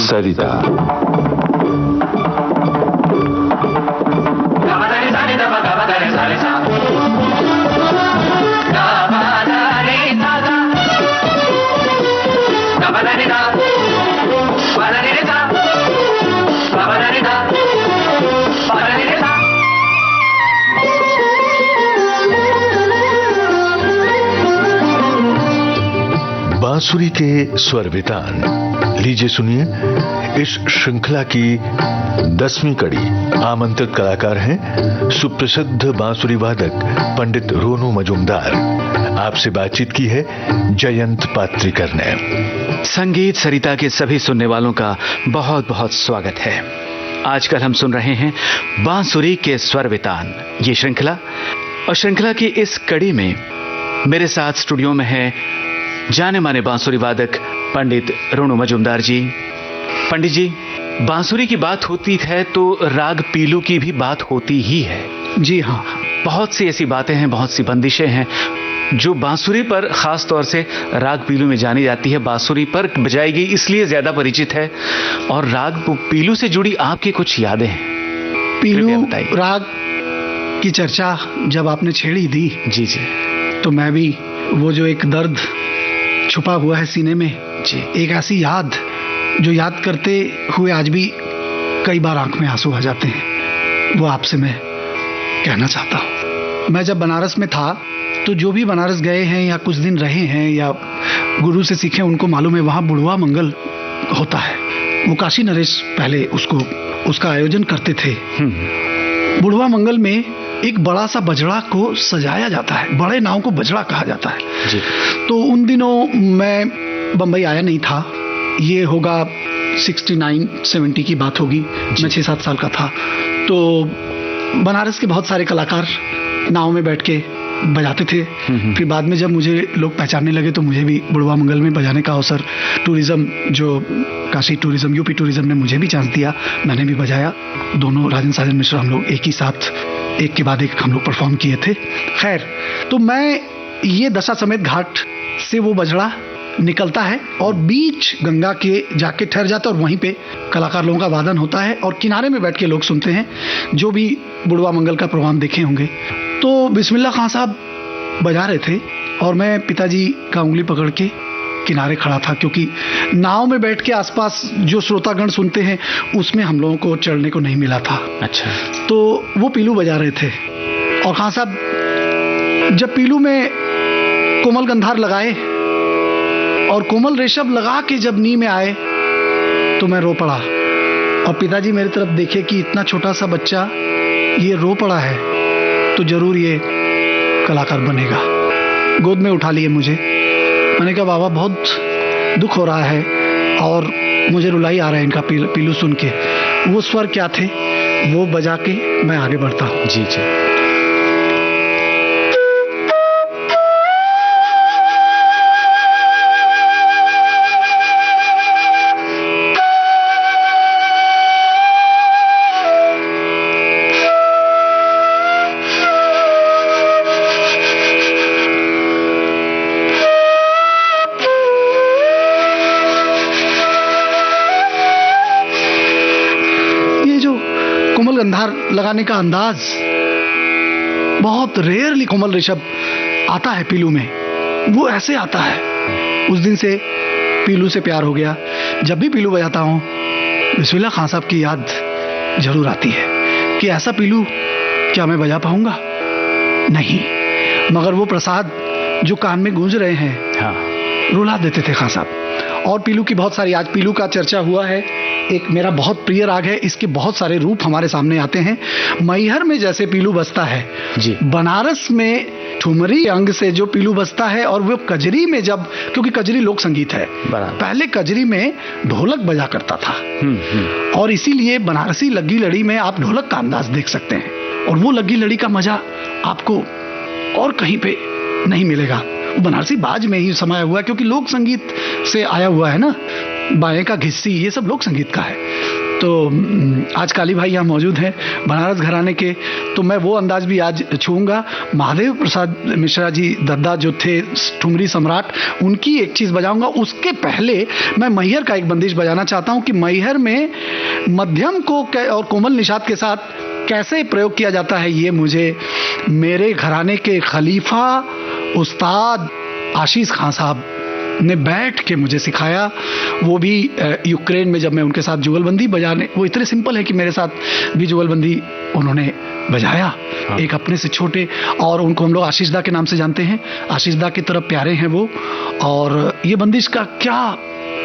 सरिता। बांसुरी के स्वर वितान लीजिए सुनिए। इस श्रृंखला की 10वीं कड़ी आमंत्रित कलाकार हैं सुप्रसिद्ध बांसुरी वादक पंडित रोनू मजूमदार। आपसे बातचीत की है जयंत पात्रिकर ने। संगीत सरिता के सभी सुनने वालों का बहुत बहुत स्वागत है। आजकल हम सुन रहे हैं बांसुरी के स्वर वितान ये श्रृंखला, और श्रृंखला की इस कड़ी में मेरे साथ स्टूडियो में है जाने माने बांसुरी वादक पंडित रोनू मजूमदार जी। पंडित जी, बांसुरी की बात होती है तो राग पीलू की भी बात होती ही है। जी हाँ, बहुत सी ऐसी बातें हैं, बहुत सी बंदिशें हैं जो बांसुरी पर खास तौर से राग पीलू में जानी जाती है। बांसुरी पर बजाई गई इसलिए ज्यादा परिचित है। और राग पीलू से जुड़ी आपकी कुछ यादें हैं? पीलू राग की चर्चा जब आपने छेड़ी दी जी जी, तो मैं भी वो जो एक दर्द छुपा हुआ है सीने में जी, एक ऐसी याद जो याद करते हुए आज भी कई बार आंख में आंसू आ जाते हैं, वो आपसे मैं कहना चाहता हूँ। मैं जब बनारस में था तो जो भी बनारस गए हैं या कुछ दिन रहे हैं या गुरु से सीखे उनको मालूम है वहाँ बुढ़वा मंगल होता है। वो काशी नरेश पहले उसका आयोजन करते थे। बुढ़वा मंगल में एक बड़ा सा बजड़ा को सजाया जाता है, बड़े नाव को बजड़ा कहा जाता है जी। तो उन दिनों मैं बंबई आया नहीं था, ये होगा 69-70 की बात होगी। मैं 6-7 साल का था। तो बनारस के बहुत सारे कलाकार नाव में बैठ के बजाते थे। फिर बाद में जब मुझे लोग पहचानने लगे तो मुझे भी बुढ़वा मंगल में बजाने का अवसर, टूरिज्म जो काशी टूरिज्म, यूपी टूरिज्म ने मुझे भी चांस दिया, मैंने भी बजाया। दोनों राजन साजन मिश्रा हम लोग एक ही साथ एक के बाद एक हम लोग परफॉर्म किए थे। खैर, तो मैं ये दशा समेत घाट से वो बजड़ा निकलता है और बीच गंगा के जाके ठहर जाता है और वहीं पे कलाकार लोगों का वादन होता है और किनारे में बैठ के लोग सुनते हैं जो भी बुढ़वा मंगल का प्रोग्राम देखे होंगे। तो बिस्मिल्लाह खां साहब बजा रहे थे और मैं पिताजी का उंगली पकड़ के किनारे खड़ा था, क्योंकि नाव में बैठ के आसपास जो श्रोतागण सुनते हैं उसमें हम लोगों को चढ़ने को नहीं मिला था। अच्छा। तो वो पीलू बजा रहे थे और खां साहब जब पीलू में कोमल गंधार लगाए और कोमल रेशम लगा के जब नी में आए तो मैं रो पड़ा। और पिताजी मेरी तरफ देखे कि इतना छोटा सा बच्चा ये रो पड़ा है तो जरूर ये कलाकार बनेगा। गोद में उठा लिए मुझे। मैंने कहा बाबा बहुत दुख हो रहा है और मुझे रुलाई आ रहा है इनका पीलू सुन के। वो स्वर क्या थे वो बजा के मैं आगे बढ़ता हूँ। जी जी। गंधार लगाने का अंदाज बहुत रेयरली कोमल ऋषभ आता है पीलू में, वो ऐसे आता है। उस दिन से पीलू से प्यार हो गया। जब भी पीलू बजाता हूँ बिस्मिल्लाह खां साहब की याद जरूर आती है कि ऐसा पीलू क्या मैं बजा पाऊंगा? नहीं, मगर वो प्रसाद जो कान में गूंज रहे हैं हाँ, रुला देते थे खां साहब। और पीलू की बहुत सारी, आज पीलू का चर्चा हुआ है, एक मेरा बहुत प्रिय राग है, इसके बहुत सारे रूप हमारे सामने आते हैं। मैहर में जैसे पीलू बजता है जी, बनारस में ठुमरी अंग से जो पीलू बजता है, और वो कजरी में जब, क्योंकि कजरी लोक संगीत है, पहले कजरी में ढोलक बजा करता था और इसीलिए बनारसी लग्गी लड़ी में आप ढोलक का अंदाज देख सकते हैं और वो लग्गी लड़ी का मजा आपको और कहीं पे नहीं मिलेगा। बनारसी बाज में ही समाया हुआ है, क्योंकि लोक संगीत से आया हुआ है ना। बाएं का घिस्सी ये सब लोक संगीत का है। तो आज काली भाई यहाँ मौजूद हैं बनारस घराने के, तो मैं वो अंदाज भी आज छूऊंगा। महादेव प्रसाद मिश्रा जी दद्दा जो थे ठुमरी सम्राट, उनकी एक चीज़ बजाऊंगा। उसके पहले मैं मैहर का एक बंदिश बजाना चाहता हूँ कि मैहर में मध्यम को और कोमल निषाद के साथ कैसे प्रयोग किया जाता है, ये मुझे मेरे घराने के खलीफा उस्ताद आशीष खान साहब ने बैठ के मुझे सिखाया। वो भी यूक्रेन में जब मैं उनके साथ जुगलबंदी बजाने, वो इतने सिंपल है कि मेरे साथ भी जुगलबंदी उन्होंने बजाया। हाँ। एक अपने से छोटे, और उनको हम लोग आशीष दा के नाम से जानते हैं, आशीष दा की तरफ प्यारे हैं वो। और ये बंदिश का क्या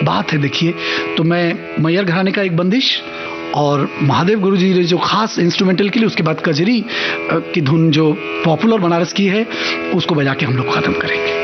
बात है देखिए। तो मैं मैहर घराने का एक बंदिश और महादेव गुरु जी ने जो खास इंस्ट्रूमेंटल के लिए, उसके बाद कजरी की धुन जो पॉपुलर बनारस की है, उसको बजा के हम लोग खत्म करेंगे।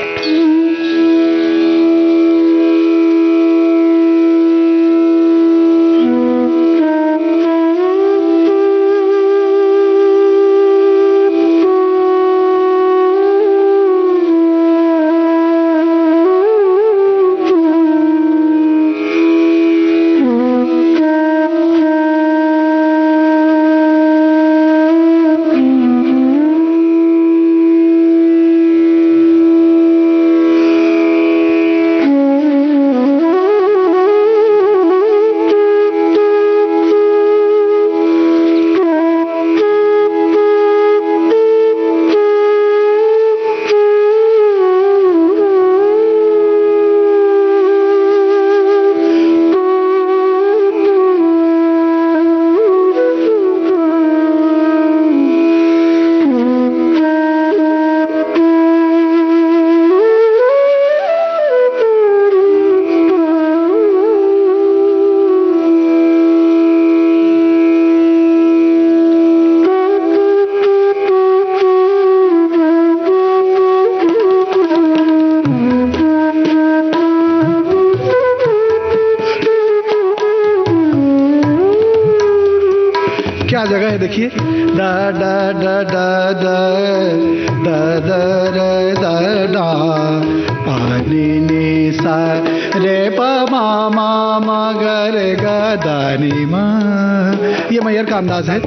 क्या जगह है देखिए, दा दा दा दा दा दा दा दा दा पानी नी सा रे प मा मा मा ग रे ग दा नी मा। ये मैहर का अंदाज है।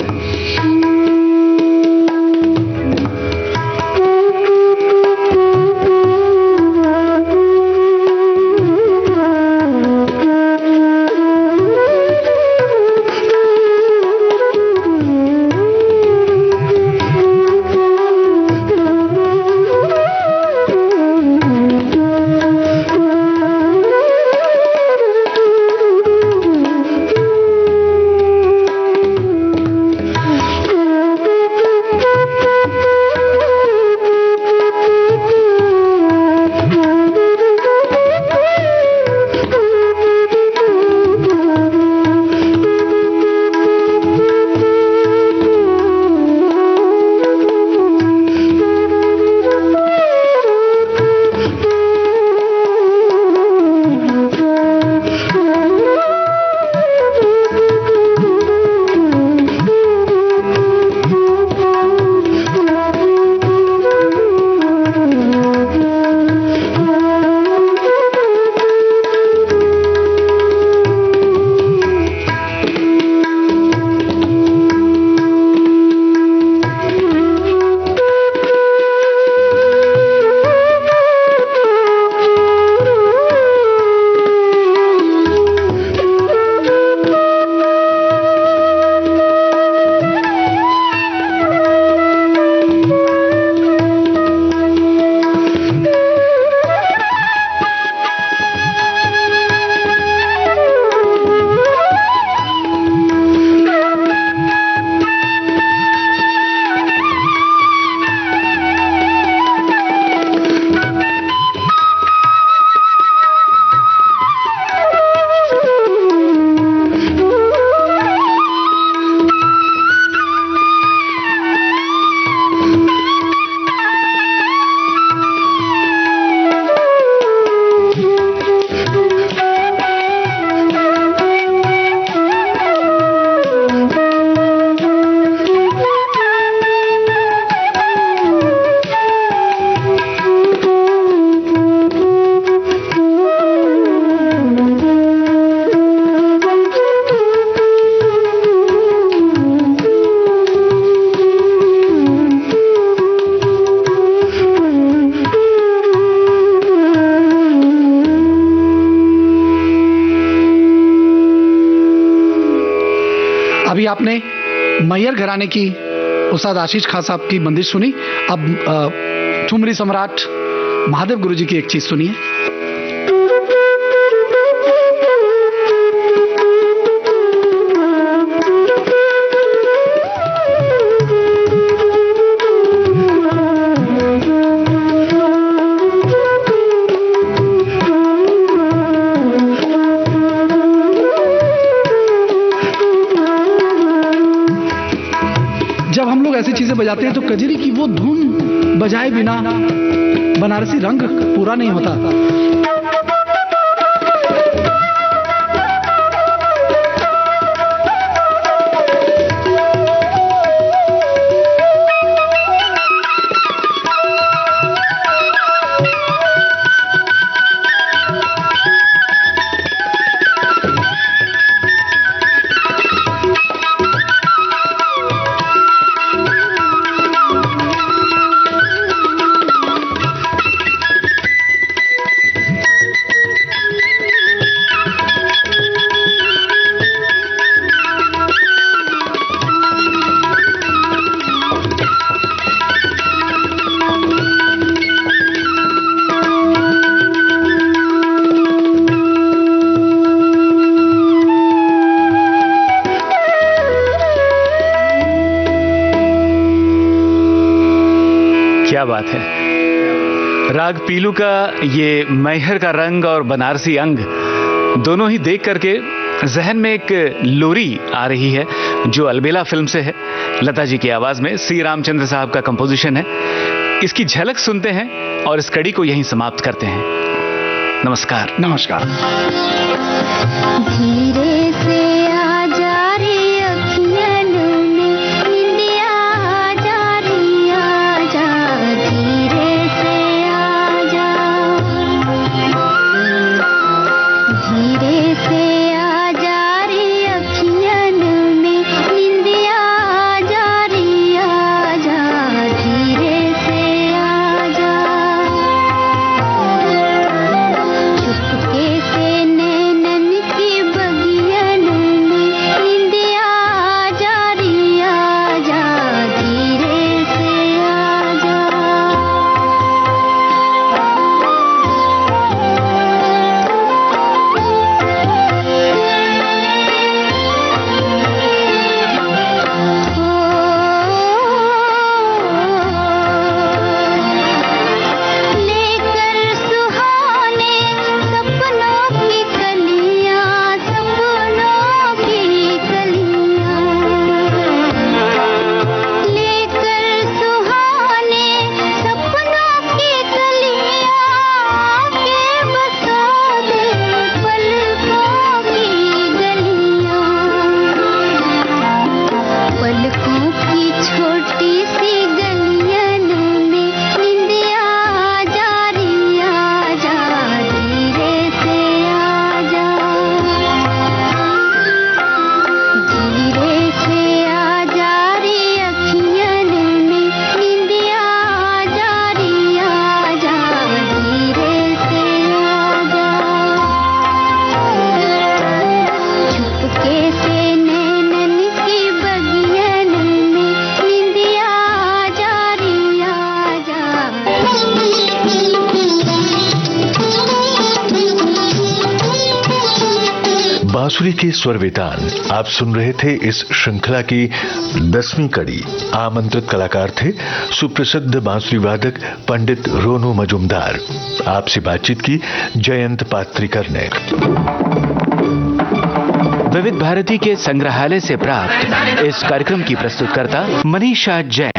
आपने मैयर घराने की उस्ताद आशीष खां साहब की बंदिश सुनी। अब ठुमरी सम्राट महादेव गुरुजी की एक चीज सुनिए। जब हम लोग ऐसी चीजें बजाते हैं तो कजरी की वो धुन बजाए बिना बनारसी रंग पूरा नहीं होता। क्या बात है। राग पीलू का ये मैहर का रंग और बनारसी अंग दोनों ही देख करके जहन में एक लोरी आ रही है जो अलबेला फिल्म से है। लता जी की आवाज में सी रामचंद्र साहब का कंपोजिशन है। इसकी झलक सुनते हैं और इस कड़ी को यहीं समाप्त करते हैं। नमस्कार। नमस्कार। धीरे से आजा रे अखियन में निंदिया आजा रे आजा, धीरे से आजा, धीरे से आजा रे अखियन में निंदिया आजा रे आजा, धीरे से आजा, चुपके से नैनन की बगियन में निंदिया आजा रे आजा, धीरे से आजा। लेकर सुहाने सपनों की कलियां, सपनों की कलियां, लेकर सुहाने सपनों की कलियां, के बसा दे पलकों की गलियां, पलकों की छोटी सी गलियन में निंदिया आजा रे आजा, धीरे से आजा, धीरे से आजा रे अखियन में निंदिया आजा रे आजा, धीरे से आजा, चुपके से नैनन की बगियन में निंदिया आजा रे आजा। बांसुरी के स्वर वेतान आप सुन रहे थे। इस श्रृंखला की 10वीं कड़ी। आमंत्रित कलाकार थे सुप्रसिद्ध बांसुरी वादक पंडित रोनू मजुमदार। आपसे बातचीत की जयंत पात्रिकर ने। विविध भारती के संग्रहालय से प्राप्त इस कार्यक्रम की प्रस्तुतकर्ता मनीषा जैन।